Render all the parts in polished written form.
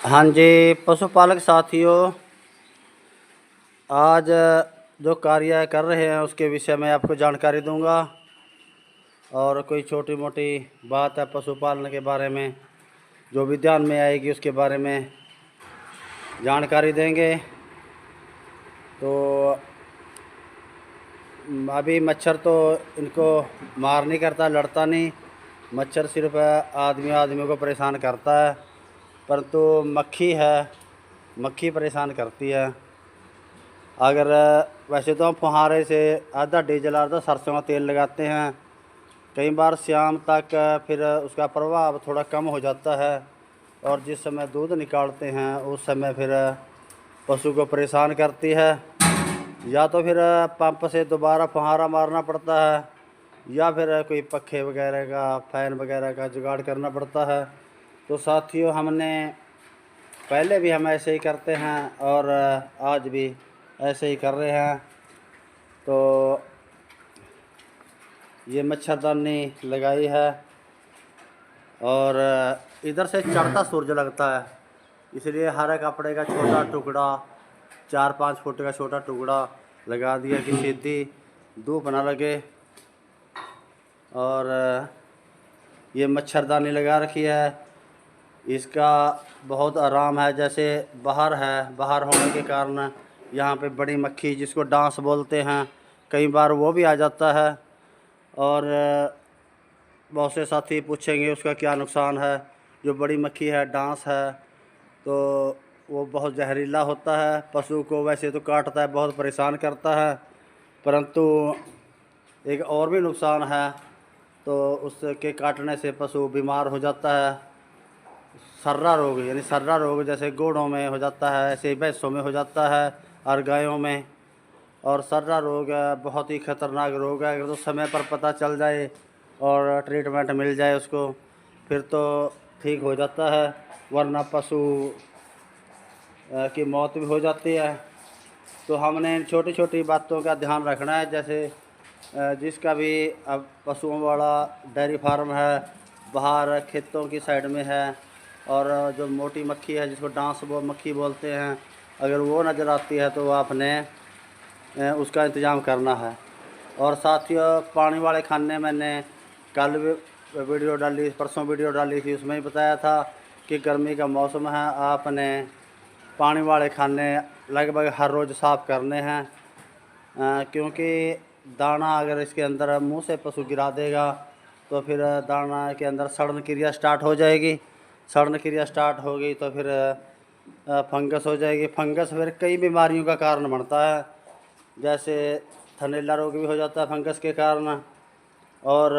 हाँ जी, पशुपालक साथियों, आज जो कार्य कर रहे हैं उसके विषय में आपको जानकारी दूंगा और कोई छोटी मोटी बात है पशुपालन के बारे में जो भी ध्यान में आएगी उसके बारे में जानकारी देंगे। तो अभी मच्छर तो इनको मार नहीं करता, लड़ता नहीं। मच्छर सिर्फ आदमी को परेशान करता है, परंतु मक्खी है, मक्खी परेशान करती है। अगर वैसे तो हम फुहारे से आधा डीजल आधा सरसों का तेल लगाते हैं, कई बार शाम तक फिर उसका प्रभाव थोड़ा कम हो जाता है और जिस समय दूध निकालते हैं उस समय फिर पशु को परेशान करती है। या तो फिर पंप से दोबारा फुहारा मारना पड़ता है या फिर कोई पखे वगैरह का फ़ैन वगैरह का जुगाड़ करना पड़ता है। तो साथियों, हमने पहले भी हम ऐसे ही करते हैं और आज भी ऐसे ही कर रहे हैं। तो ये मच्छरदानी लगाई है और इधर से चढ़ता सूरज लगता है, इसलिए हरे कपड़े का छोटा टुकड़ा 4-5 फुट का छोटा टुकड़ा लगा दिया कि सीधी धूप ना लगे। और ये मच्छरदानी लगा रखी है, इसका बहुत आराम है। जैसे बाहर है, बाहर होने के कारण यहाँ पे बड़ी मक्खी जिसको डांस बोलते हैं, कई बार वो भी आ जाता है। और बहुत से साथी पूछेंगे उसका क्या नुकसान है। जो बड़ी मक्खी है, डांस है, तो वो बहुत जहरीला होता है। पशु को वैसे तो काटता है, बहुत परेशान करता है, परंतु एक और भी नुकसान है। तो उसके काटने से पशु बीमार हो जाता है। सर्रा रोग, यानी सर्रा रोग जैसे घोड़ों में हो जाता है, ऐसे ही भैंसों में हो जाता है और गायों में। और सर्रा रोग बहुत ही ख़तरनाक रोग है। अगर तो समय पर पता चल जाए और ट्रीटमेंट मिल जाए उसको, फिर तो ठीक हो जाता है, वरना पशु की मौत भी हो जाती है। तो हमने इन छोटी छोटी बातों का ध्यान रखना है। जैसे जिसका भी अब पशुओं वाला डेयरी फार्म है, बाहर खेतों की साइड में है, और जो मोटी मक्खी है जिसको डांस मक्खी बोलते हैं, अगर वो नज़र आती है तो आपने उसका इंतज़ाम करना है। और साथियों, पानी वाले खाने मैंने कल वीडियो डाली, परसों वीडियो डाली थी, उसमें ही बताया था कि गर्मी का मौसम है, आपने पानी वाले खाने लगभग हर रोज़ साफ़ करने हैं। क्योंकि दाना अगर इसके अंदर मुंह से पशु गिरा देगा तो फिर दाना के अंदर सड़न क्रिया स्टार्ट हो जाएगी। सड़न क्रिया स्टार्ट हो गई तो फिर फंगस हो जाएगी। फंगस फिर कई बीमारियों का कारण बनता है, जैसे थनैला रोग भी हो जाता है फंगस के कारण। और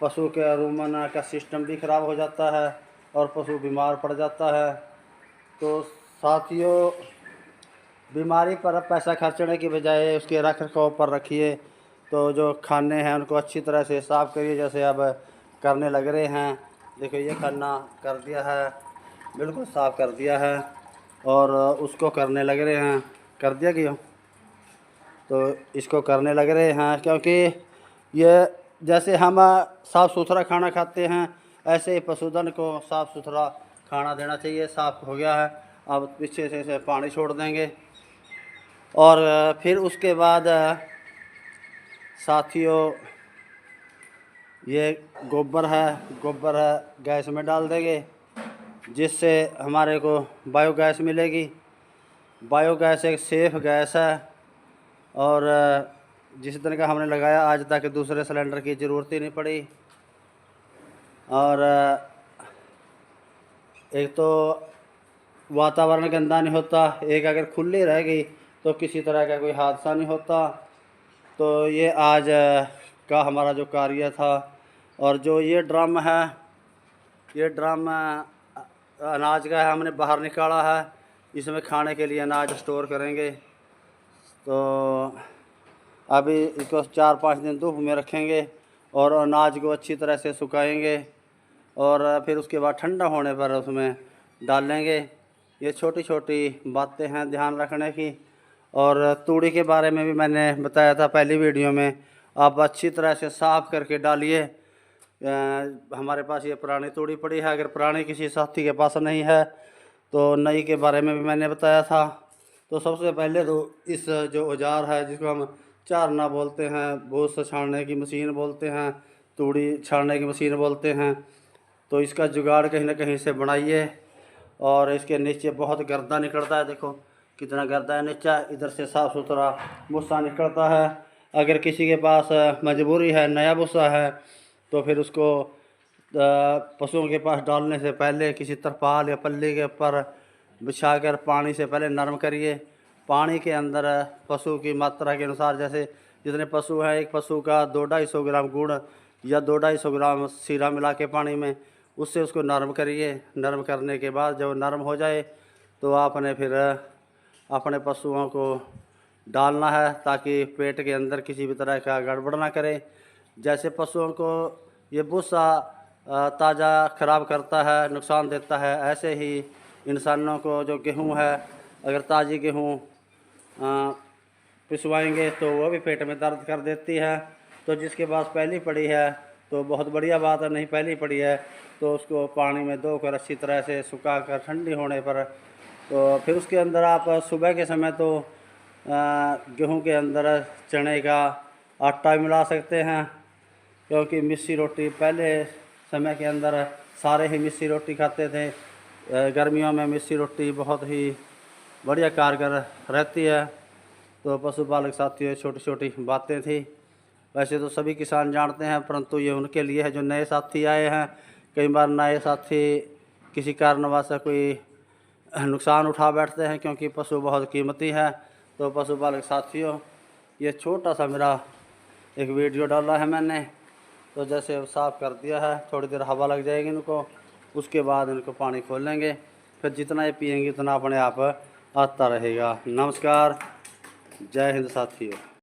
पशु के रुमन का सिस्टम भी ख़राब हो जाता है और पशु बीमार पड़ जाता है। तो साथियों, बीमारी पर पैसा खर्चने की बजाय उसके रख रखाव पर रखिए। तो जो खाने हैं उनको अच्छी तरह से साफ़ करिए, जैसे अब करने लग रहे हैं। देखो, ये खाना कर दिया है, बिल्कुल साफ़ कर दिया है और उसको करने लग रहे हैं। कर दिया क्यों? तो इसको करने लग रहे हैं क्योंकि ये जैसे हम साफ़ सुथरा खाना खाते हैं, ऐसे ही पशुधन को साफ़ सुथरा खाना देना चाहिए। साफ़ हो गया है, अब पीछे से इसे पानी छोड़ देंगे। और फिर उसके बाद साथियों, ये गोबर है, गोबर है गैस में डाल देंगे, जिससे हमारे को बायोगैस मिलेगी। बायोगैस एक सेफ़ गैस है और जिस दिन का हमने लगाया आज तक दूसरे सिलेंडर की ज़रूरत ही नहीं पड़ी। और एक तो वातावरण गंदा नहीं होता, एक अगर खुली रह गई तो किसी तरह का कोई हादसा नहीं होता। तो ये आज का हमारा जो कार्य था। और जो ये ड्रम है, ये ड्रम अनाज का है, हमने बाहर निकाला है, इसमें खाने के लिए अनाज स्टोर करेंगे। तो अभी इसको 4-5 दिन धूप में रखेंगे और अनाज को अच्छी तरह से सुखाएंगे और फिर उसके बाद ठंडा होने पर उसमें डालेंगे। ये छोटी छोटी बातें हैं ध्यान रखने की। और तूड़ी के बारे में भी मैंने बताया था पहली वीडियो में, आप अच्छी तरह से साफ़ करके डालिए। हमारे पास ये पुरानी तूड़ी पड़ी है, अगर पुरानी किसी साथी के पास नहीं है तो नई के बारे में भी मैंने बताया था। तो सबसे पहले तो इस जो औजार है जिसको हम चारना बोलते हैं, भूसा छानने की मशीन बोलते हैं, तूड़ी छानने की मशीन बोलते हैं, तो इसका जुगाड़ कहीं ना कहीं से बनाइए। और इसके नीचे बहुत गर्दा निकलता है, देखो कितना गर्दा है नीचा, इधर से साफ़ सुथरा भूसा निकलता है। अगर किसी के पास मजबूरी है, नया भूसा है, तो फिर उसको पशुओं के पास डालने से पहले किसी तरपाल या पल्ली के ऊपर बिछाकर पानी से पहले नरम करिए। पानी के अंदर पशु की मात्रा के अनुसार, जैसे जितने पशु हैं, एक पशु का 200-250 ग्राम गुड़ या 200-250 ग्राम सीरा मिला के पानी में, उससे उसको नरम करिए। नरम करने के बाद जब नरम हो जाए तो आपने फिर अपने पशुओं को डालना है, ताकि पेट के अंदर किसी भी तरह का गड़बड़ ना करे। जैसे पशुओं को ये भूसा ताज़ा ख़राब करता है, नुकसान देता है, ऐसे ही इंसानों को जो गेहूँ है, अगर ताज़ी गेहूँ पिसवाएंगे तो वो भी पेट में दर्द कर देती है। तो जिसके पास पहली पड़ी है तो बहुत बढ़िया बात है, नहीं पहली पड़ी है तो उसको पानी में धोकर अच्छी तरह से सुखा कर ठंडी होने पर, तो फिर उसके अंदर आप सुबह के समय तो गेहूं के अंदर चने का आटा मिला सकते हैं, क्योंकि मिस्सी रोटी पहले समय के अंदर सारे ही मिस्सी रोटी खाते थे। गर्मियों में मिस्सी रोटी बहुत ही बढ़िया कारगर रहती है। तो पशुपालक साथियों, छोटी छोटी बातें थी, वैसे तो सभी किसान जानते हैं, परंतु ये उनके लिए है जो नए साथी आए हैं। कई बार नए साथी किसी कारणवश से कोई नुकसान उठा बैठते हैं, क्योंकि पशु बहुत कीमती है। तो पशुपालक साथियों, ये छोटा सा मेरा एक वीडियो डाला है मैंने, तो जैसे साफ़ कर दिया है, थोड़ी देर हवा लग जाएगी इनको, उसके बाद इनको पानी खोल लेंगे, फिर जितना ये पिएंगे उतना अपने आप आता रहेगा। नमस्कार, जय हिंद साथियों।